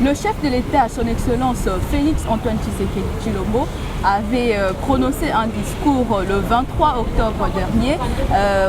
Le chef de l'État, son Excellence Félix Antoine Tshisekedi Tshilombo, avait prononcé un discours le 23 octobre dernier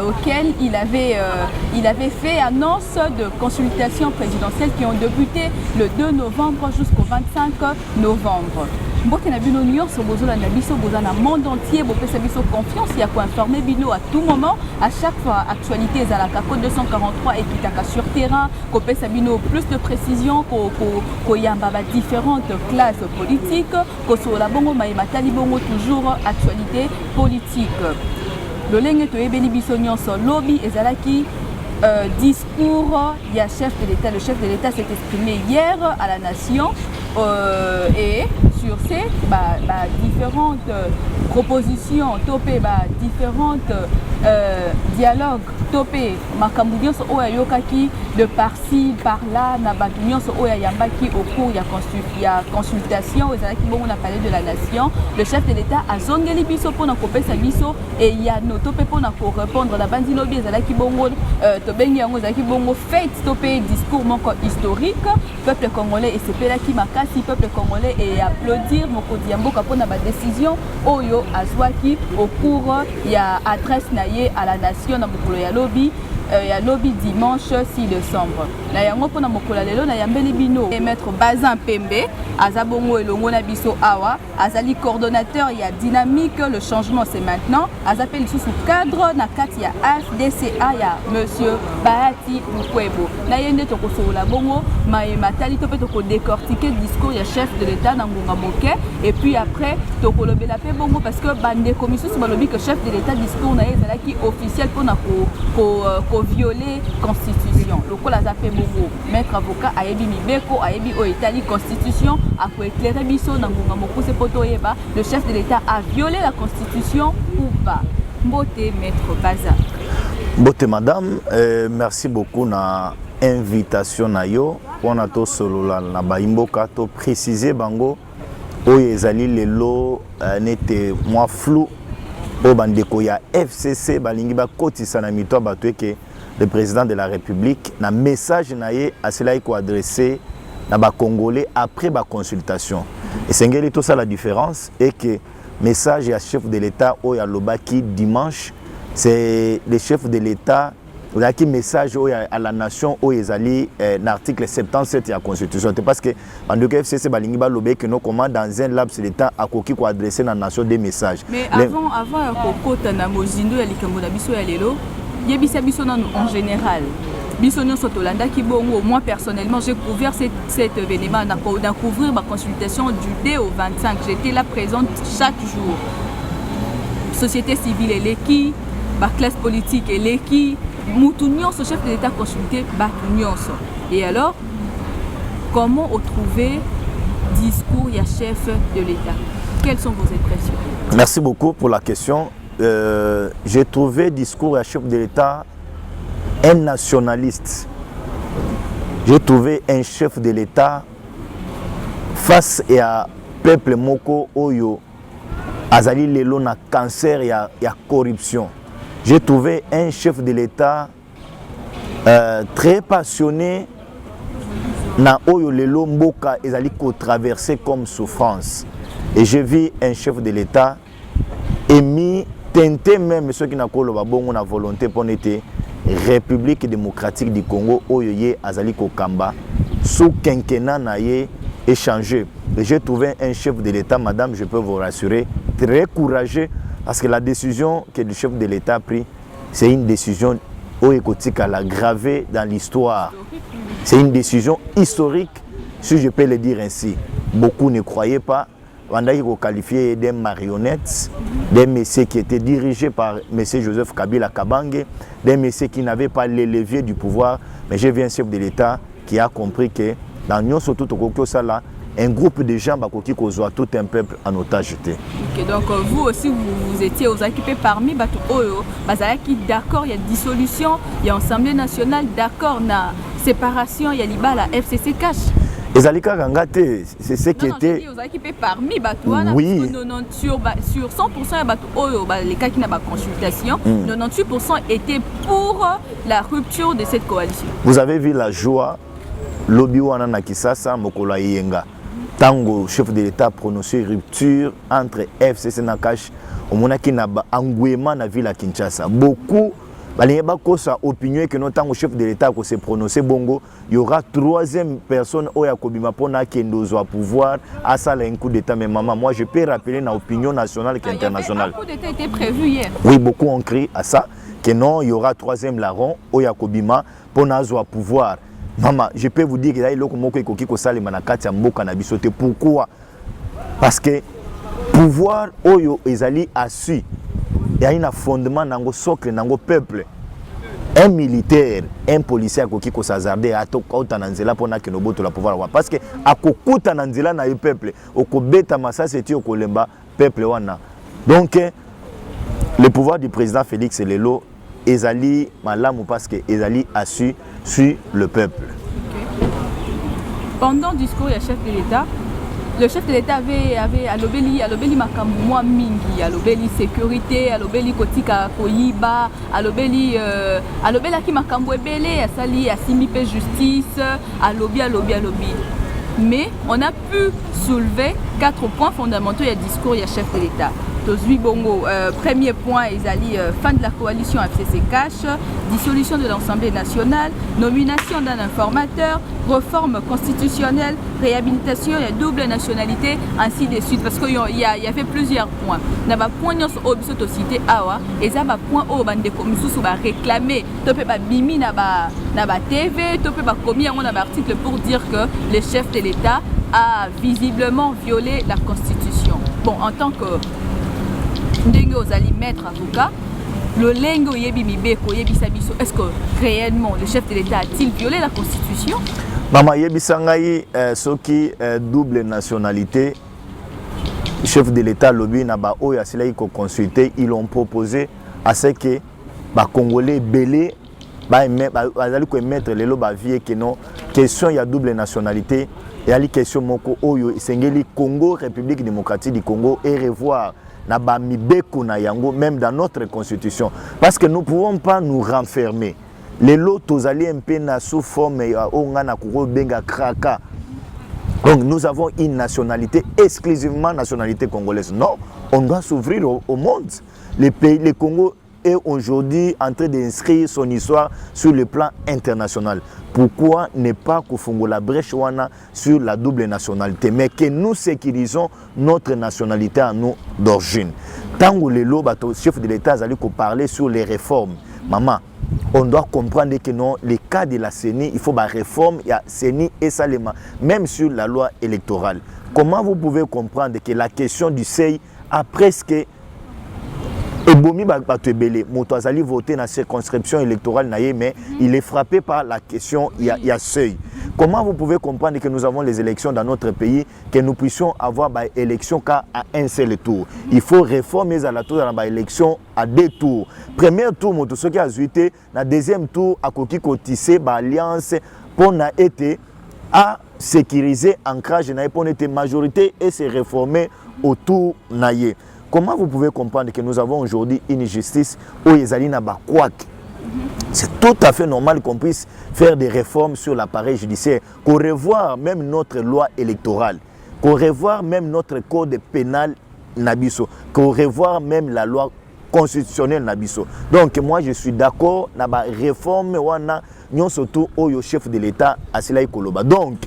auquel il avait fait annonce de consultations présidentielles qui ont débuté le 2 novembre jusqu'au 25 novembre. Mbote na bino nyonso bozola na biso bozana monde entier bopesa biso confiance ya ko informer bino à tout moment à chaque fois actualité ezalaka code 243 et kitaka sur terrain ko pesa bino plus de précision ko yamba ba différentes classes politiques ko sola bongo matali bongo toujours actualité politique. Le lenge to ebeli biso nyonso lobby ezalaki discours ya chef de l'État. Le chef de l'État s'est exprimé hier à la nation et sur ces différentes propositions, topé différentes dialogues, topé makambu nyonso oya yokaki de par-ci par-là na batu nyonso oya yambaki au cours ya consultation ezalaki bongo na palais de la nation. Le chef de l'État a zongeli biso pona kopesa biso et ya no topé pona ko répondre la bandi lobby ezalaki bongo tobengi yango ezalaki bongo fête topé discours moko historique. Peuple congolais esepelaki makasi, peuple congolais et applaudir mokodi ya mboka pona ba décision oyo azwaki au cours ya adresse naye à la nation na mokolo ya lobby dimanche 6 décembre. Na yango pona mokola lelo na yambeli bino et maître Bazin Pembe azabongo elongo na biso awa azali coordonnateur ya dynamique le changement c'est maintenant azapeli sous cadre na kati ya FDCA ya monsieur Bahati Mukwebo na yende to kosola bongo matali to pe to ko décortiquer discours ya chef de l'État na ngonga moke et puis après to kolobela pe bongo parce que bande commission sur balobi que chef de l'État discours na ezalaki officiel pona ko violer constitution lokola zape bongo maître avocat ayebi mibeko ayebi o etali constitution a ko éclairer biso na ngonga mokuse poto yeba le chef de l'État a violé la constitution ou pas. Mbote maître Baza. Mbote madame, merci beaucoup na invitation na yo pona to solola na baimboka to préciser bango oyo ezali lelo nete moi flou o bandeko ya FCC balingi bakotisa na mito bato eke le président de la République na message na ye asila ko adresser na ba congolais après ba consultation et sengeli tout ça la différence est que message ya chef de l'État o ya lobaki dimanche c'est le chef de l'État qui message à la nation au ezali l'article 77 de la constitution parce que en tout cas FCC balingi ba lobé que nous comment dans un laps de temps akoki ko adresser na nation des messages mais avant kokota na mozindo ya likambo na biso ya lelo yebisa biso en général biso nyonso tolanda ki bongo moi personnellement j'ai couvert cet événement na couvrir ma consultation du 2 au 25 j'étais là présente chaque jour société civile et l'équipe ba classe politique et l'équipe Moutou nyonso chef de l'État consulté batu nyonso. Et alors, comment trouver discours ya chef de l'État? Quelles sont vos impressions? Merci beaucoup pour la question. J'ai trouvé discours ya chef de l'État un nationaliste. J'ai trouvé un chef de l'État face à peuple moko oyo azali lelo na cancer ya corruption. J'ai trouvé un chef de l'État très passionné na oyo lelo mboka ezali ko traverser comme souffrance. Et j'ai vu un chef de l'État émis tenter même ceux qui n'a pas la bonne volonté pour être République démocratique du Congo oyo ye azali ko kamba sous quinquennat na ye échangé. Et j'ai trouvé un chef de l'État, madame, je peux vous rassurer, très courageux. Parce que la décision que le chef de l'État a prise, c'est une décision oekotique à la gravée dans l'histoire. C'est une décision historique, si je peux le dire ainsi. Beaucoup ne croyaient pas. On a qualifié des marionnettes, des messieurs qui étaient dirigés par M. Joseph Kabila Kabange, des messieurs qui n'avaient pas les leviers du pouvoir. Mais j'ai vu un chef de l'État qui a compris que dans l'Union surtout au Sala, un groupe de gens qui ont tout un peuple en otage. Okay, donc vous aussi, vous étiez aux occupés parmi Batu Oyo, qui d'accord, il y a dissolution, il y a Assemblée nationale, d'accord, il y a séparation, il y a l'IBA, la FCC cash. Ezalika Gangate, c'est ce qui était. Vous occupés parmi Batu oui. Sur 100% de Batu Oyo, les cas qui n'ont pas consultation, 98% étaient pour la rupture de cette coalition. Vous avez vu la joie lobby wana na Kisasa mokolo yenga tango chef de l'État prononcé rupture entre FCC na cash omonaki na ba engouement na ville à Kinshasa. Beaucoup balinga kosa opinion que non tango chef de l'État ko se prononcer bongo, il y aura troisième personne oya kobima pona kendozo à pouvoir à ça un coup d'état. Mais maman, moi je peux rappeler na opinion nationale et internationale. Un coup d'état était prévu hier. Oui, beaucoup ont crié à ça que non, il y aura troisième larron oya kobima pona zo à pouvoir. Maman, je peux vous dire que là il y a beaucoup ekoki ko salema na kati ya mboka na biso te. Pourquoi? Parce que pouvoir oyo ezali assu. Il y a un fondement dans le socle, dans le peuple. Un militaire, un policier qui a s'azardé à tout le pour que nous la pouvoir. Parce que à kokuta nanzela na le peuple, au kobeta massa c'est au kolemba peuple wana. Donc le pouvoir du président Félix Lelo ezali malamu parce que ezali assis sur le peuple. Okay. Pendant le discours du chef de l'État, le chef de l'État avait alobeli makambo mingi, alobeli sécurité, alobeli kotika koyiba, alobeli ki makambo ebele, asali asimi pe justice, alobi. Mais on a pu soulever 4 points fondamentaux du discours du chef de l'État. Premier point, fin de la coalition FCC-Cash, dissolution de l'Assemblée nationale, nomination d'un informateur, réforme constitutionnelle, réhabilitation et double nationalité, ainsi de suite. Parce qu'il y avait plusieurs points. Il y a des points qui sont cités awa, et il y a des points où on va réclamer, tu peux bimi na TV, tu peux commis un article pour dire que le chef de l'État a visiblement violé la Constitution. Bon, en tant que ndenge ozali maître avocat, le lengo yebi mibeko yebi sabiso, est-ce que réellement le chef de l'État a-t-il violé la Constitution? Maman yebi sangai soki double nationalité, chef de l'État lobby na ba oya sila ko consulter, ils ont proposé à ce que ba congolais belé ba azali ko mettre lelo ba vie que non question il y a double nationalité et ali question moko oyo sengeli Congo République démocratique du Congo et revoir na ba mibeko na yango même dans notre constitution parce que nous ne pouvons pas nous renfermer les lots tozali un peu na sous forme onga na kuro benga kraka. Donc nous avons une nationalité exclusivement nationalité congolaise. Non, on doit s'ouvrir au monde. Le Congo est aujourd'hui en train d'inscrire son histoire sur le plan international. Pourquoi ne pas confondre la brèche wana sur la double nationalité, mais que nous sécurisons notre nationalité à nous d'origine. Tant que le chef de l'État a parler sur les réformes, maman, on doit comprendre que non, les cas de la CENI, il faut une réforme, il y a CENI et Salema, même sur la loi électorale. Comment vous pouvez comprendre que la question du seuil a presque Ebomi Batebele, Moutouazali voté dans la circonscription électorale, mais il est frappé par la question, il y a seuil. Comment vous pouvez comprendre que nous avons les élections dans notre pays, que nous puissions avoir des élections qu'à un seul tour? Il faut réformer à la tour dans l'élection à 2 tours. Premier tour, ce qui a zuité, dans deuxième tour, à Koki Kotissé, alliance pour été à sécuriser ancrage pour être majorité et se réformer autour naïe. Comment vous pouvez comprendre que nous avons aujourd'hui une justice où les alliés n'ont pas quoi? C'est tout à fait normal qu'on puisse faire des réformes sur l'appareil judiciaire, qu'on revoie même notre loi électorale, qu'on revoie même notre code pénal Nabiso, qu'on revoie même la loi constitutionnelle Nabiso. Donc moi je suis d'accord na ba réforme wana nyon surtout au chef de l'État Asila Koloba. Donc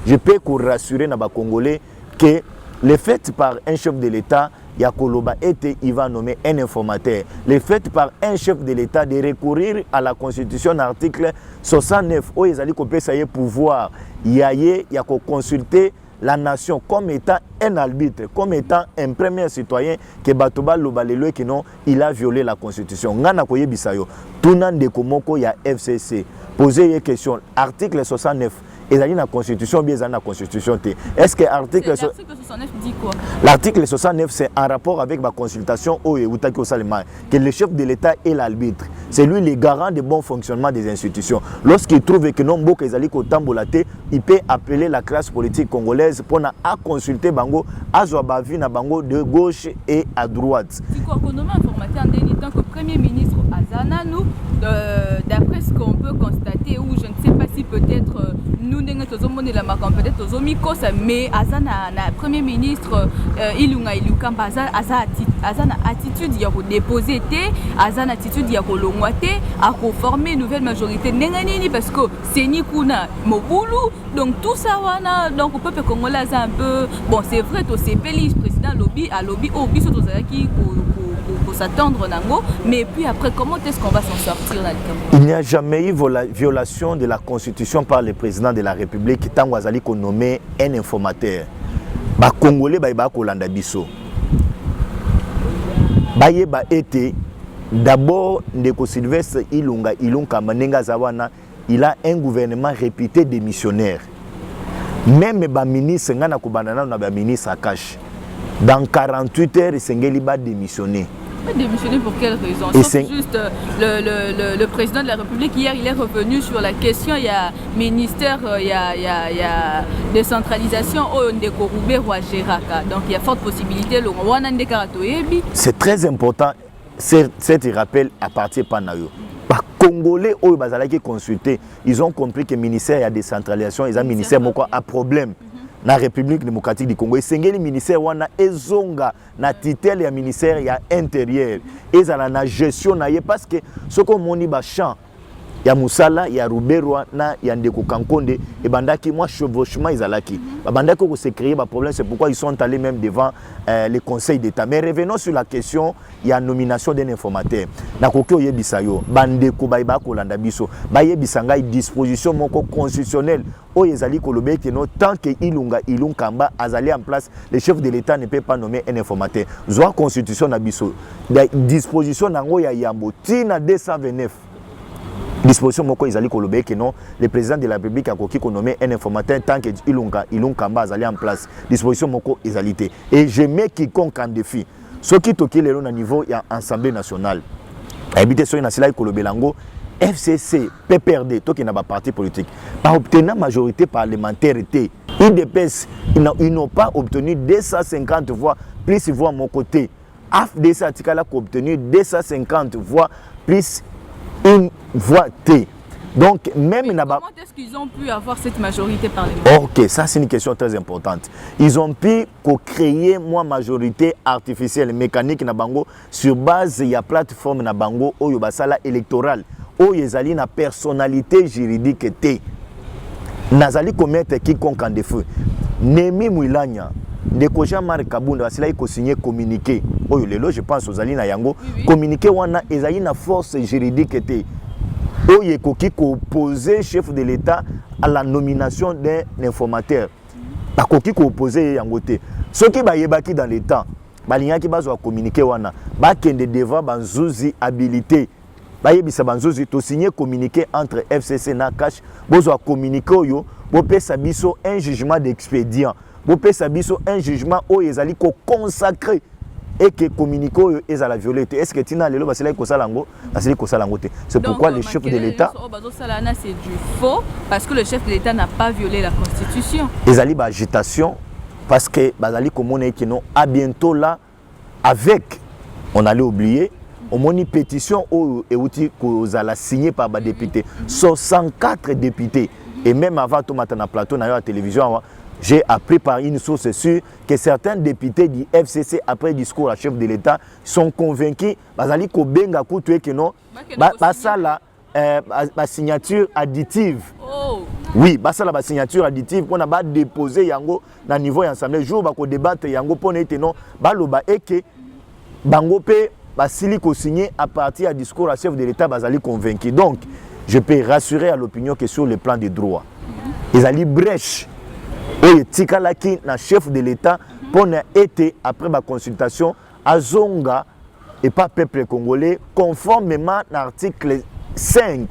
je peux vous rassurer na ba Congolais que le fait par un chef de l'État Yakoloba était, il va nommer un informateur. Le fait par un chef de l'État de recourir à la Constitution, article 69, où ils allaient couper ça y est pouvoir, il y a consulter la nation comme étant un arbitre, comme étant un premier citoyen que Batoba Lobalelo qui non, il a violé la Constitution. Ngana koye bisayo, tunan de komoko ya FCC. Posez une question, article 69. Et la Constitution, bien la Constitution. Est-ce que l'article 69 dit quoi? L'article 69, c'est en rapport avec ma consultation au Utaki Salima, que le chef de l'État est l'arbitre. C'est lui le garant du bon fonctionnement des institutions. Lorsqu'il trouve que non, il peut appeler la classe politique congolaise pour consulter Bango, à Zouabavi, Bango de gauche et à droite. C'est quoi, en tant que Premier ministre Azana, nous, d'après ce qu'on peut constater, ou je ne sais pas si peut-être nous n'avons pas la marque peut-être tozomi kosa mais azana na premier ministre Ilunga Ilukamba azana attitude ya ko déposer té azana attitude ya ko longwa té à ko former une nouvelle majorité nengani parce que c'est ni kuna mobulu donc tout ça wana donc le peuple congolais un peu bon c'est vrai to c'est le président lobby à lobby au biso tozaki pour s'attendre nango mais puis après comment est-ce qu'on va s'en sortir là? Il n'y a jamais eu violation de la constitution par le président de la République tant wazali ko nommé un informateur ba congolais ba kolanda biso ba yeba été d'abord ndeko Sylvestre Ilunga Manenga Zawana il a un gouvernement réputé démissionnaire même ba ministre ngana ko banana na ba ministre Akash dans 48 heures Sengeli ba démissionner. Démissionner pour quelle raison? Sauf juste le président de la République hier il est revenu sur la question, il y a ministère, il y a décentralisation au Ndekorube Roi-Géraka. Donc il y a forte possibilité le c'est très important cet rappel appartient pas à eux. Les Congolais au bazalaki consulté, ils ont compris que le ministère il y a décentralisation, ils ont ministère moko a problème. Na République démocratique du Congo esengeli ministère wana ezonga na titel ya ministère ya intérieur ezala na gestion na ye parce que soko moni ba champ ya musala ya Ruberwa na ya Ndeko Kankonde et bandaki moi chevauchement ezalaki bandaki ko se créer ba problème c'est pourquoi ils sont allés même devant les conseils d'état mais revenons sur la question ya nomination d'un informateur na koki oyebisa yo bandeko ba kolanda biso ba yebisa ngai disposition moko constitutionnelle o ezali kolobe que non tant que Ilunkamba azali en place le chef de l'état ne peut pas nommer un informateur zoa constitution na biso disposition nango ya yambo tina 229 disposition moko ezali kolobe que non le président de la République a koki ko nommer un informateur tant que Ilunkamba azali en place disposition moko ezalité et je mets quiconque en défi ce qui toki lelo na niveau ya Assemblée nationale habité so na sila kolobe lango FCC, PPRD, tout qui n'a pas parti politique, pas obtenu majorité parlementaire. IDPS, ils n'ont pas obtenu 250 voix, plus ils voient à mon côté. AFDC a obtenu 250 voix, plus une voix T. Donc, même comment est-ce qu'ils ont pu avoir cette majorité parlementaire? Ok, ça c'est une question très importante. Ils ont pu créer une majorité artificielle, mécanique na bango, sur base de la plateforme na bango, ou yobasala électorale. O yezali na personnalité juridique te nazali commettre quiconque en défaut Nemi Mouilanya ndeko Jean-Marc Kabunda asila iko signer communiqué oyo lelo je pense aux ali na yango communiqué wana ezali na force juridique te oyo ekoki ko opposer chef de l'état à la nomination d'un informateur bakoki ko opposer yango te soki bayebaki dans le temps balingaki bazwa communiqué wana bakende devant banzuzi habilité bayebisa banzuzi to signer communiqué entre FCC na Cash bozwa communiqué oyo bopesa biso un jugement d'expédient bopesa biso un jugement oyo ezali ko consacré et que communiqué oyo ezala violé est-ce que tina lelo basela ko salango basela ko salango te c'est pourquoi le chef de l'état c'est du faux parce que le chef de l'état n'a pas violé la constitution ezali ba agitation parce que bazali komona que non à bientôt là avec on allait oublier au moni pétition ou kozala signé par les députés 64 députés et même avant tout matin na plateau na la télévision j'ai appris par une source sûre que certains députés du FCC après discours à chef de l'état sont convaincus bazali ko benga kutu que non basala ba signature additive oui basala ba signature additive pour na ba déposer yango na niveau ya assemblée jour ba ko débattre yango pour ne non baloba et que bango pe basili ko signé à partir du discours à chef de l'état bazali convaincu donc je peux rassurer à l'opinion que sur le plan des droits ils allaient brèche et tikalaki na chef de l'état pour na été après ma consultation à Zonga et pas peuple congolais conformément à l'article 5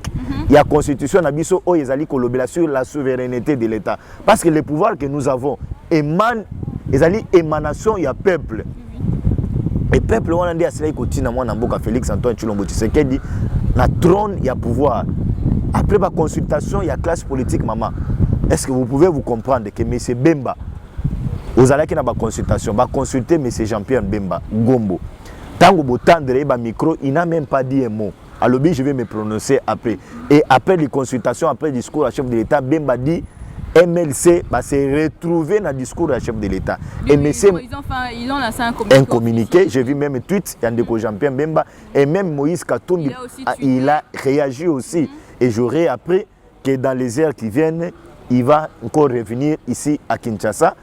il y a constitution na biso o ezali kolobela sur la souveraineté de l'état parce que le pouvoir que nous avons émane ezali émanation il y a peuple. Et peuple on a dit à cela continue moi Mboka Félix Antoine Tshilombo Tshisekedi na trône il y a pouvoir après la consultation il y a classe politique maman est-ce que vous pouvez vous comprendre que monsieur Bemba vous allez qui na ba consultation va consulter monsieur Jean-Pierre Bemba Gombo tango botandre ba micro il n'a même pas dit un mot alors je vais me prononcer après et après les consultations après le discours à chef de l'état Bemba dit MLC s'est retrouvé dans le discours du chef de l'État. Et ils ont lancé un communiqué. J'ai vu même un tweet, Yandeko Jean-Pierre Bemba, et même Moïse Katumbi, il a réagi aussi. Et j'aurais appris que dans les heures qui viennent, il va encore revenir ici à Kinshasa.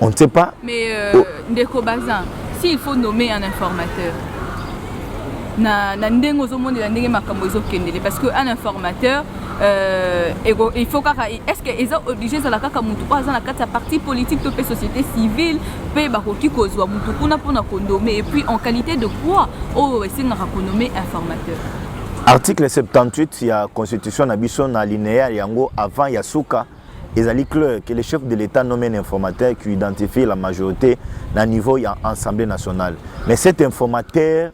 On ne sait pas. Mais Ndeko Bazin, s'il faut nommer un informateur, parce qu'un informateur, il faut est-ce qu'ils sont obligés de la partie politique de la société civile et puis en qualité de quoi c'est nommer informateur. Article 78, il y a la constitution na linéaire yango avant Yasuka. Ils ont dit que le chef de l'État nomme un informateur qui identifie la majorité au niveau de l'Assemblée nationale. Mais cet informateur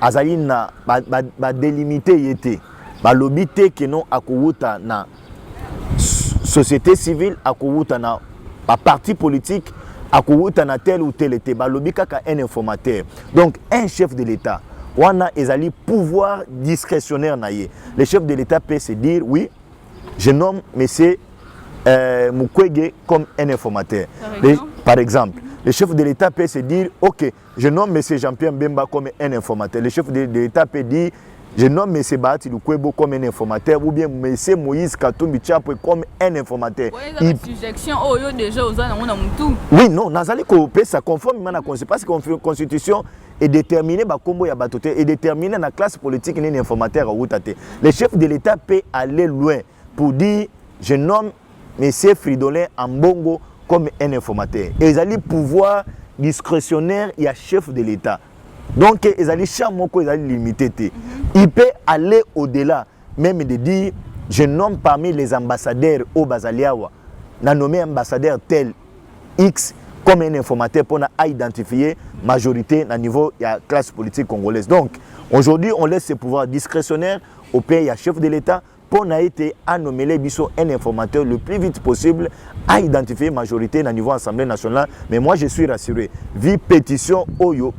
azali na ba délimité yete ba lobité que non akouta na société civile akouta na ba parti politique akouta na tel ou tel été ba lobika ka un informateur. Donc un chef de l'État wana ezali pouvoir discrétionnaire na ye. Le chef de l'État peut se dire oui, je nomme monsieur Mukwege comme un informateur. Par exemple, le chef de l'État peut se dire ok, je nomme M. Jean-Pierre Bemba comme un informateur. Le chef de l'État peut dire je nomme M. Bahati Lukwebo comme un informateur ou bien M. Moïse Katumbi Tchapwe comme un informateur. Oui, non, ça conforme à la Constitution parce que la Constitution est déterminée par combo ya batote est déterminée dans la classe politique ni informateur à outate. Le chef de l'État peut aller loin pour dire je nomme M. Fridolin Ambongo comme un informateur. Et ils allaient pouvoir discrétionnaire, il y a chef de l'État. Donc ils allaient chaque mot ils allaient limiter. Il peut aller au-delà, même de dire je nomme parmi les ambassadeurs au Bazaliawa, n'a nommé ambassadeur tel X comme un informateur pour identifier majorité au niveau de la classe politique congolaise. Donc aujourd'hui on laisse ce pouvoir discrétionnaire au pays à chef de l'État pour nommer un informateur le plus vite possible à identifier majorité au niveau de l'Assemblée nationale. Mais moi je suis rassuré. Vu pétition Oyo,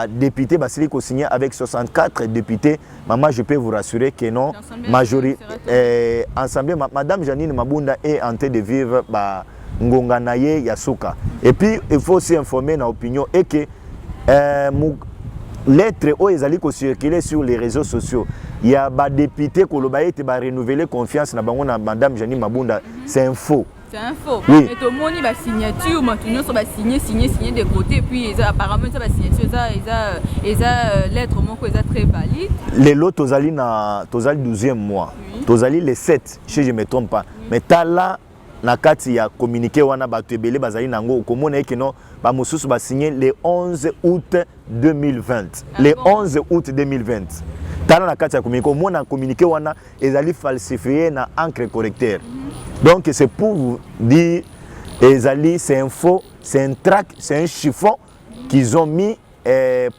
député Basiliko signé avec 64 députés, maman je peux vous rassurer que non, majorité ensemble, Madame Janine Mabunda est en train de vivre Ngonganaye Yasuka. Et puis il faut aussi informer dans l'opinion et que lettre où ils allaient circuler sur les réseaux sociaux. Il y a des députés qui ont renouvelé confiance dans Madame Janine Mabunda. C'est un faux. C'est un faux. Oui. Mais tout le monde va signature, maintenant ça va signer de côté, puis apparemment ça va signature, ils ont lettre très valide. Les lots tozali na tozali 12e mois. Tozali les 7, si je ne me trompe pas. Mais là na kati ya communiqué wana bato ebele bazali nango komona eke non ba mususu ba signé le 11 août 2020. Le 11 août 2020. Tala na kati ya communiqué komona communiqué wana ezali falsifié na encre correcteur. Donc c'est pour vous dire ezali c'est un faux, c'est un trac, c'est un chiffon qu'ils ont mis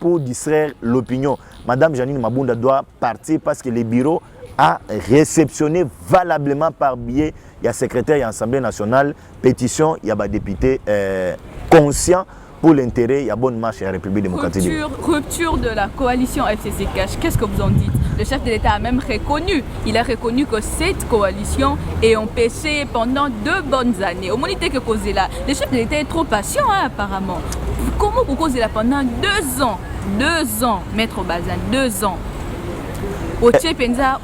pour distraire l'opinion. Madame Janine Mabunda doit partir parce que le bureau a réceptionné valablement par biais, il y a secrétaire, il y a Assemblée nationale, pétition, il y a des députés conscients pour l'intérêt, il y a bonne marche à la République démocratique. Rupture de la coalition FCC Cash, qu'est-ce que vous en dites? Le chef de l'État a même reconnu, il a reconnu que cette coalition est empêchée pendant 2 bonnes années. Au moment que causé là, le chef de l'État est trop patient apparemment. Comment vous causez là pendant 2 ans? 2 ans, Maître Bazin, 2 ans. Au Tchepenza,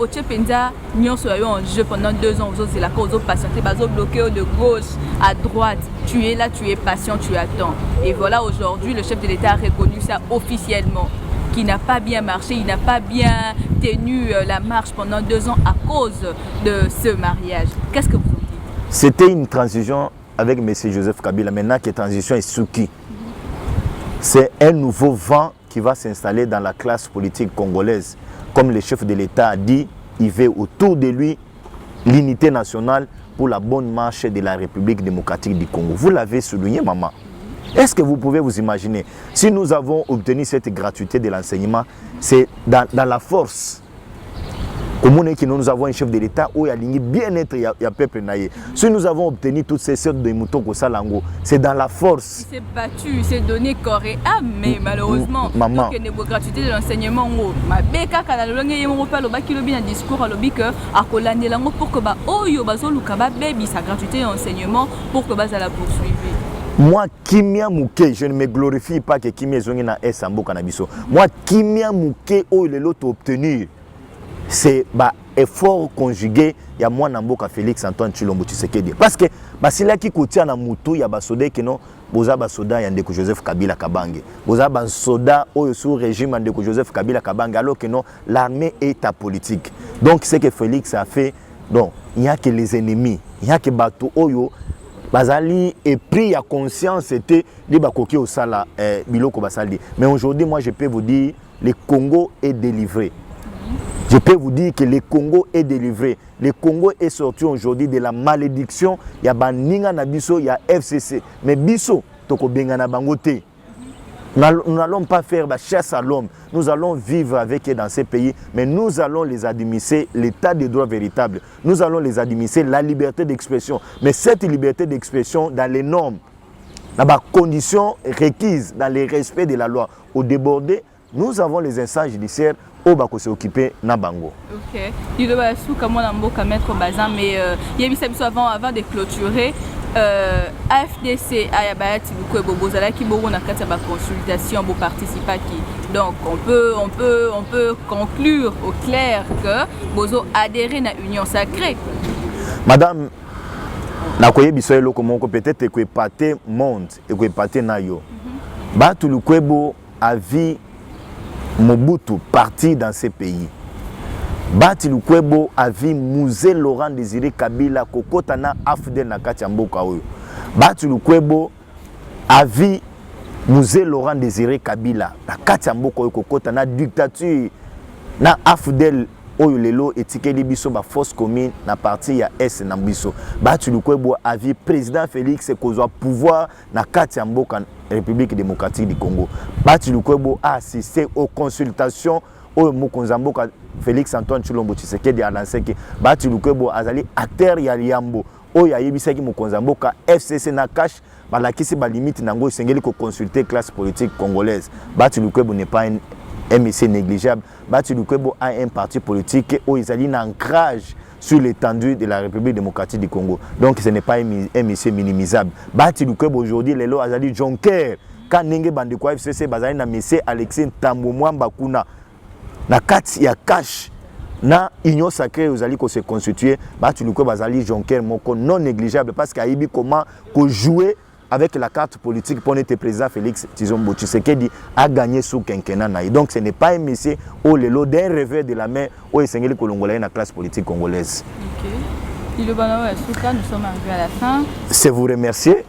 nous sommes en jeu pendant 2 ans. C'est la cause patienté, bloqué de gauche à droite. Tu es là, tu es patient, tu attends. Et voilà, aujourd'hui, le chef de l'État a reconnu ça officiellement, qui n'a pas bien marché, il n'a pas bien tenu la marche pendant 2 ans à cause de ce mariage. Qu'est-ce que vous en dites? C'était une transition avec M. Joseph Kabila. Maintenant que la transition est sous qui? C'est un nouveau vent qui va s'installer dans la classe politique congolaise. Comme le chef de l'État a dit, il veut autour de lui l'unité nationale pour la bonne marche de la République démocratique du Congo. Vous l'avez souligné, maman. Est-ce que vous pouvez vous imaginer, si nous avons obtenu cette gratuité de l'enseignement, c'est dans la force Comment est-ce que nous avons un chef de l'État où il y a bien-être, il y a peuple naïe. Si nous avons obtenu toutes ces sortes de moutons au Salango, c'est dans la force. Il s'est battu, il s'est donné corps et âme, mais malheureusement, maman, il y a une gratuité de l'enseignement. Ma béka quand la langue est mon père, le bac qui le bien discours à l'obique à Colande langue pour que ba oyo bazo lukaba baby sa gratuité d'enseignement pour que bas à la poursuivre. Moi, Kimia Mouké, je ne me glorifie pas que Kimia Zongina est Sambo Canabiso. Moi, Kimia Mouké, oh, il est l'autre obtenu. C'est un effort conjugué. Il y a moi, Namboka Félix Antoine Tshilombo Tshisekedi. Parce que si là qui coûte na moutou, il y a des soldats qui non, boza soda yandeko Joseph Kabila Kabange. Boza soda au sous régime yandeko Joseph Kabila Kabange. Alors que non, l'armée est apolitique. Donc ce que Félix a fait, donc il n'y a que les ennemis, il n'y a que bateau oyo. Bazali et pris à conscience c'était les bakoki au sala biloko basali. Mais aujourd'hui, moi je peux vous dire, le Congo est délivré. Je peux vous dire que le Congo est délivré. Le Congo est sorti aujourd'hui de la malédiction. Il y a Baninga Nabiso, il y a FCC. Mais Biso, Toko Bengana Bangote. Nous n'allons pas faire la chasse à l'homme. Nous allons vivre avec eux dans ces pays, mais nous allons les administrer l'état des droits véritables. Nous allons les administrer la liberté d'expression. Mais cette liberté d'expression dans les normes, dans les conditions requises, dans le respect de la loi. Au débordé, nous avons les instances judiciaires au bako se occuper na bango. OK. Il doit sous comme on a mboka mettre bazin mais il y a eu avant de clôturer AFDC ayabati beaucoup bobozala ki bobo na kati ba consultation bo participer qui. Donc on peut conclure au clair que bozo adhérer na union sacrée. Madame na koye biso eloko moko peut-être que paté monde et que paté na yo. Ba tout le kwebo a vie Mobutu parti dans ces pays. Bati Lukwebo a vu Mouzé Laurent Désiré Kabila Kokotana Afdel Nakati Mboka oyo. Bati Lukwebo a vu Mouzé Laurent Désiré Kabila Nakati Mboka oyo Kokotana dictature na Afdel oyo lelo etikeli biso ba force commune na parti ya S na biso. Bati Lukwebo a vu président Félix kozwa pouvoir na kati Mboka République démocratique du Congo. Bati Lukwebo a assisté aux consultations au Mokonzamboka Félix Antoine Tshilombo Tshisekedi a lancé que Bati Lukwebo azali acteur ya liambo oyo ayebisaki Mokonzamboka FCC na cash balakisi ba limite nango esengeli ko consulter classe politique congolaise. Bati Lukwebo n'est pas un monsieur négligeable. Bati Lukwebo a un parti politique où ils allaient un ancrage sur l'étendue de la République démocratique du Congo. Donc ce n'est pas un monsieur minimisable. Bati Lukwebo aujourd'hui, les lois Azali Jonker, quand Nenge Bandeko FCC, Bazali na monsieur Alexis Tambo Mwamba Kuna, na kati ya cash, na union sacrée Azali ko se constituer, Bati Lukwebo Azali Jonker moko non négligeable parce qu'il y a comment jouer avec la carte politique pour notre président Félix Tshisekedi a gagné sous quinquennat. Donc ce n'est pas un monsieur au lelo d'un revers de la main au Essengeli Kolongolais dans la classe politique congolaise. OK. Nous sommes arrivés à la fin. C'est vous remercier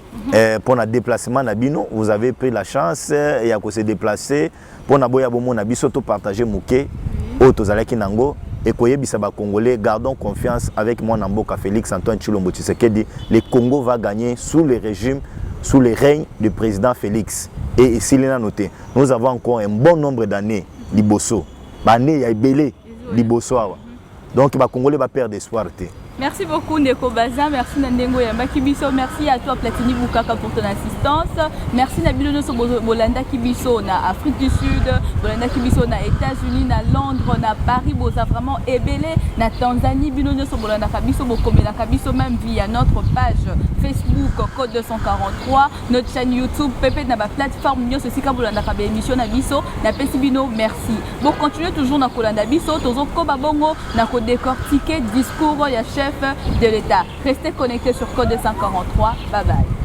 pour notre déplacement Nabino. Vous avez pris la chance et à se déplacer pour Naboya Bomo Nabiso to partager Mouké au Tozalaki Nango. Et Koye Bissaba Congolais, gardons confiance avec moi Namboka Félix Antoine Tshilombo Tshisekedi. Le Congo va gagner sous le régime, sous le règne du président Félix. Et ici, il a noté, nous avons encore un bon nombre d'années Liboso. L'année, il y a Belé Liboso. Donc, les Congolais vont perdre espoir. Merci beaucoup Ndeko Baza, merci Nandengo Yamba Kibiso, merci à toi Platini Boukaka pour ton assistance. Merci Nabilo Bolanda Kibiso na Afrique du Sud, Bolanda Kibiso na États-Unis, na Londres, na Paris, Boza vraiment ébélé, na Tanzanie, Binono Bolanda Kabiso, Bokomela Kabiso même via notre page Facebook Code 243, notre chaîne YouTube, Pepe na ba plateforme Nyo Sika Bolanda Kabe émission na Biso, na Pesibino, merci. Bon continuez toujours na Kolanda Biso, tozo Koba Bongo na ko décortiquer discours ya chef de l'État. Restez connectés sur Code 243. Bye bye.